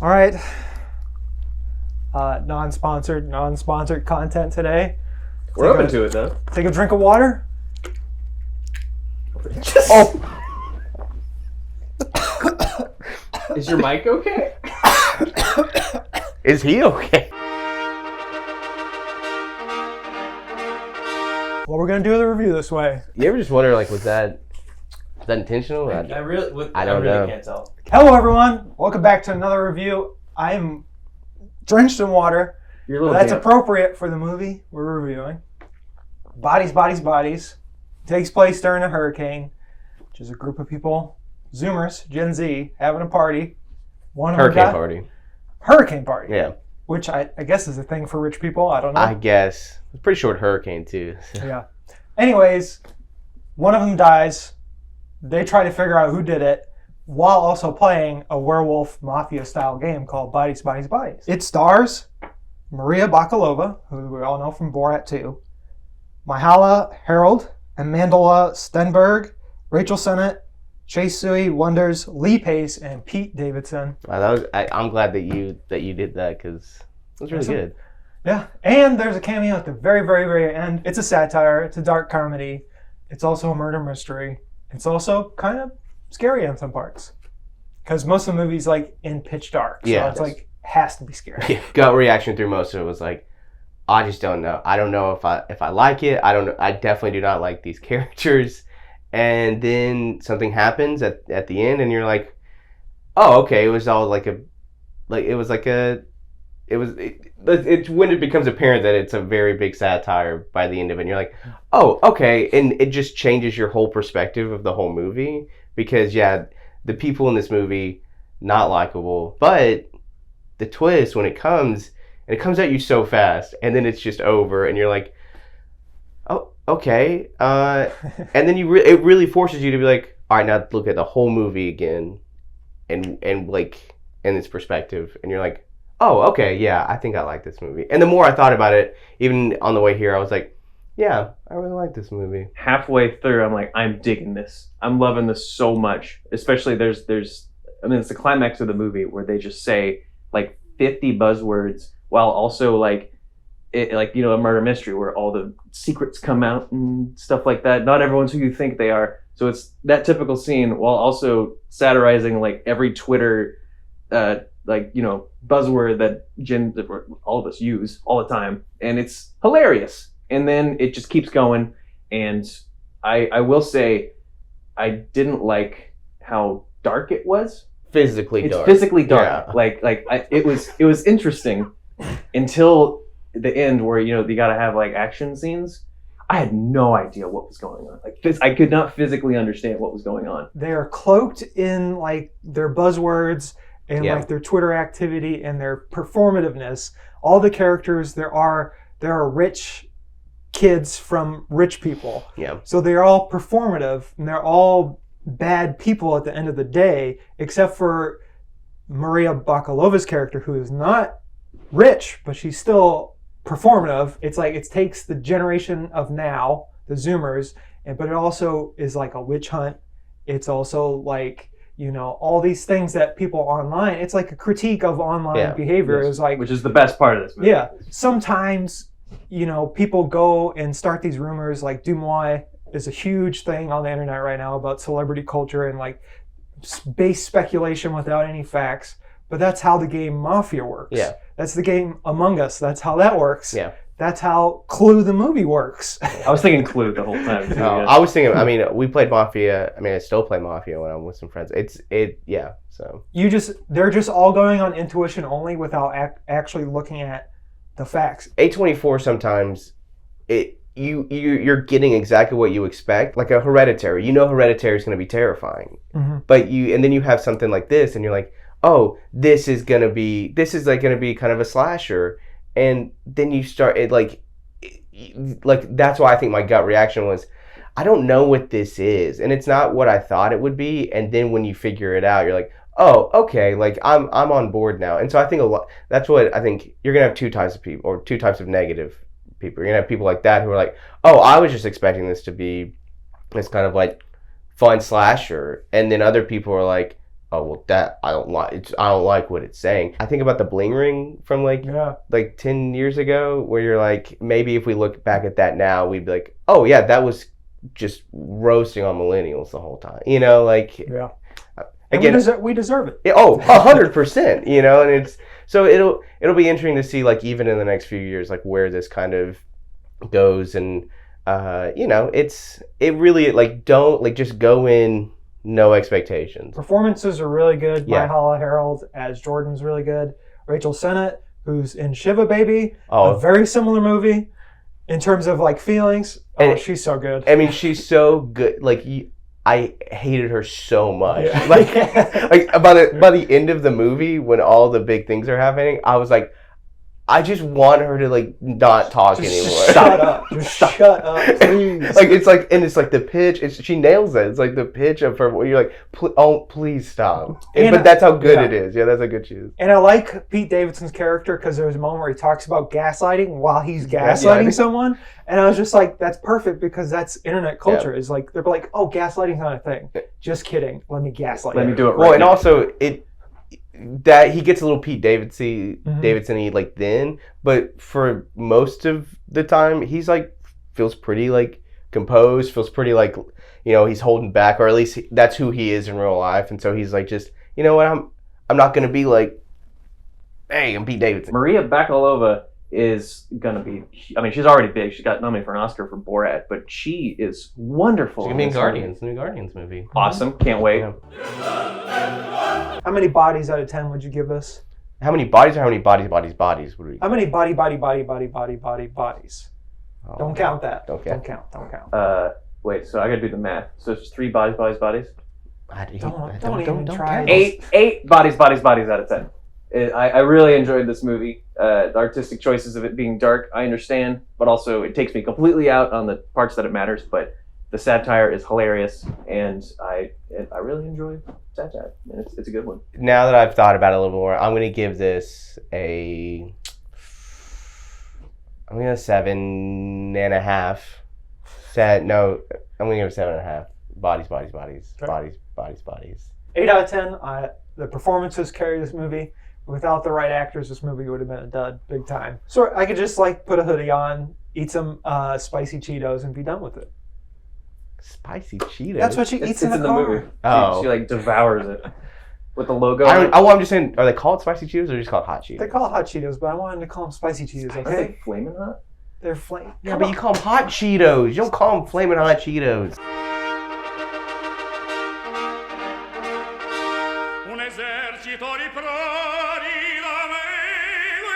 All right. Non-sponsored content today. We're open to it, though. Take a drink of water. Oh! Is your mic okay? Is he okay? Well, we're going to do the review this way. You ever just wonder, like, was that intentional? I really know. Can't tell. Hello, everyone. Welcome back to another review. I am drenched in water. You're a little That's damp. appropriate for the movie we're reviewing. Bodies, Bodies, Bodies. Takes place during a hurricane, which is a group of people, Zoomers, Gen Z, having a party. Hurricane party. Yeah. Which I guess is a thing for rich people. I don't know. I guess. It's a pretty short hurricane, too. Yeah. Anyways, one of them dies. They try to figure out who did it while also playing a werewolf mafia-style game called Bodies, Bodies, Bodies. It stars Maria Bakalova, who we all know from Borat 2, Myha'la Herrold, Amandla Stenberg, Rachel Sennett, Chase Sui Wonders, Lee Pace, and Pete Davidson. Wow, I'm glad that you did that, because it was really good. Yeah, and there's a cameo at the very, very, very end. It's a satire. It's a dark comedy. It's also a murder mystery. It's also kind of scary in some parts, because most of the movie's like in pitch dark. So Yeah, it's like has to be scary. Yeah, gut reaction through most of it was like, I just don't know. I don't know if I like it. I don't know. I definitely do not like these characters. And then something happens at the end, and you're like, oh, okay. It was all it's when it becomes apparent that it's a very big satire by the end of it. And you're like, oh, okay. And it just changes your whole perspective of the whole movie, because yeah, the people in this movie, not likable, but the twist when it comes, and it comes at you so fast, and then it's just over, and you're like, oh, okay. And then it really forces you to be like, all right, now look at the whole movie again, and like in its perspective, and you're like, oh, okay, yeah, I think I like this movie. And the more I thought about it, even on the way here, I was like, yeah, I really like this movie. Halfway through, I'm like, I'm digging this. I'm loving this so much. Especially it's the climax of the movie where they just say like 50 buzzwords while also a murder mystery where all the secrets come out and stuff like that. Not everyone's who you think they are. So it's that typical scene while also satirizing like every Twitter buzzword that all of us use all the time, and it's hilarious. And then it just keeps going, and I will say I didn't like how dark it was. Physically dark. Yeah. It was interesting until the end where you got to have like action scenes. I had no idea what was going on. I could not physically understand what was going on. They are cloaked in like their buzzwords and like their Twitter activity and their performativeness. All the characters there are rich kids from rich people. Yeah. So they're all performative, and they're all bad people at the end of the day, except for Maria Bakalova's character, who is not rich, but she's still performative. It's like it takes the generation of now, the Zoomers, but it also is like a witch hunt. It's also like, all these things that people online, it's like a critique of online behavior. Yes. It's like, which is the best part of this movie. Yeah. Sometimes, people go and start these rumors, like Dumois is a huge thing on the internet right now about celebrity culture and like base speculation without any facts. But that's how the game Mafia works. Yeah. That's the game Among Us. That's how that works. Yeah. That's how Clue the movie works. I was thinking Clue the whole time too. No, yeah. I was thinking, we played Mafia. I still play Mafia when I'm with some friends. So. They're just all going on intuition only without actually looking at the facts. A24 sometimes, you're getting exactly what you expect, like a Hereditary. Hereditary is going to be terrifying. Mm-hmm. And then you have something like this, and you're like, oh, this is going to be kind of a slasher. And then you start that's why I think my gut reaction was, I don't know what this is, and it's not what I thought it would be. And then when you figure it out, you're like, oh, okay, like I'm on board now. And so I think that's what I think. You're gonna have two types of people, or two types of negative people. You're gonna have people like that who are like, oh, I was just expecting this to be this kind of like fun slasher, and then other people are like, oh well, that I don't like. I don't like what it's saying. I think about the bling ring from like 10 years ago, where you're like, maybe if we look back at that now, we'd be like, oh yeah, that was just roasting on millennials the whole time. You know, like again, we deserve it. 100%. You know, and it's so it'll be interesting to see, like, even in the next few years, like where this kind of goes, and you know, it really, like, don't, like, just go in no expectations. Performances are really good. Yeah. Myha'la Herald as Jordan's really good. Rachel Sennett, who's in Shiva Baby, Oh. a very similar movie in terms of like feelings. And she's so good. I mean, she's so good. Like, I hated her so much. Yeah. Like by the end of the movie, when all the big things are happening, I was like, I just want her to, like, not talk anymore. Shut up. Just shut up, please. Like, it's like the pitch. She nails it. It's like the pitch of her. Where you're like, please stop. But that's how good it is. Yeah, that's how good she is. And I like Pete Davidson's character because there's a moment where he talks about gaslighting while he's gaslighting someone, and I was just like, that's perfect because that's internet culture. Is like they're like, oh, gaslighting's not a thing. Just kidding. Let me gaslight. Let me do it. Well, and also that he gets a little Pete Davidson-y, like, then, but for most of the time he's like feels pretty, like, composed, feels pretty, like, you know, he's holding back, or at least that's who he is in real life, and so he's like, just, you know what, I'm not gonna be like, hey, I'm Pete Davidson. Maria Bakalova is gonna be, I mean, she's already big. She got nominated for an Oscar for Borat, but she is wonderful. She's gonna be in Guardians, the new Guardians movie. Awesome, can't wait. How many bodies out of 10 would you give this? How many bodies, or how many bodies would we? How many bodies? Oh, Don't count that. Don't count. Don't count. Wait, so I gotta do the math. So it's just 3 bodies. Don't even try. count. Eight bodies out of 10. I really enjoyed this movie. The artistic choices of it being dark, I understand, but also it takes me completely out on the parts that it matters. But the satire is hilarious, and I really enjoy satire, and it's a good one. Now that I've thought about it a little more, I'm gonna give this a 7.5. No, I'm gonna give it 7.5. Bodies. 8 out of 10. The performances carry this movie. Without the right actors, this movie would have been a dud, big time. So I could just, like, put a hoodie on, eat some spicy Cheetos, and be done with it. Spicy Cheetos? That's what she eats in the car. movie. Oh. She like devours it with the logo. I'm just saying, are they called Spicy Cheetos, or just called Hot Cheetos? They call it hot Cheetos, but I wanted to call them spicy Cheetos, Are okay? they flaming hot? They're flame. Yeah, but you call them Hot Cheetos. You don't call them Flamin' Hot Cheetos.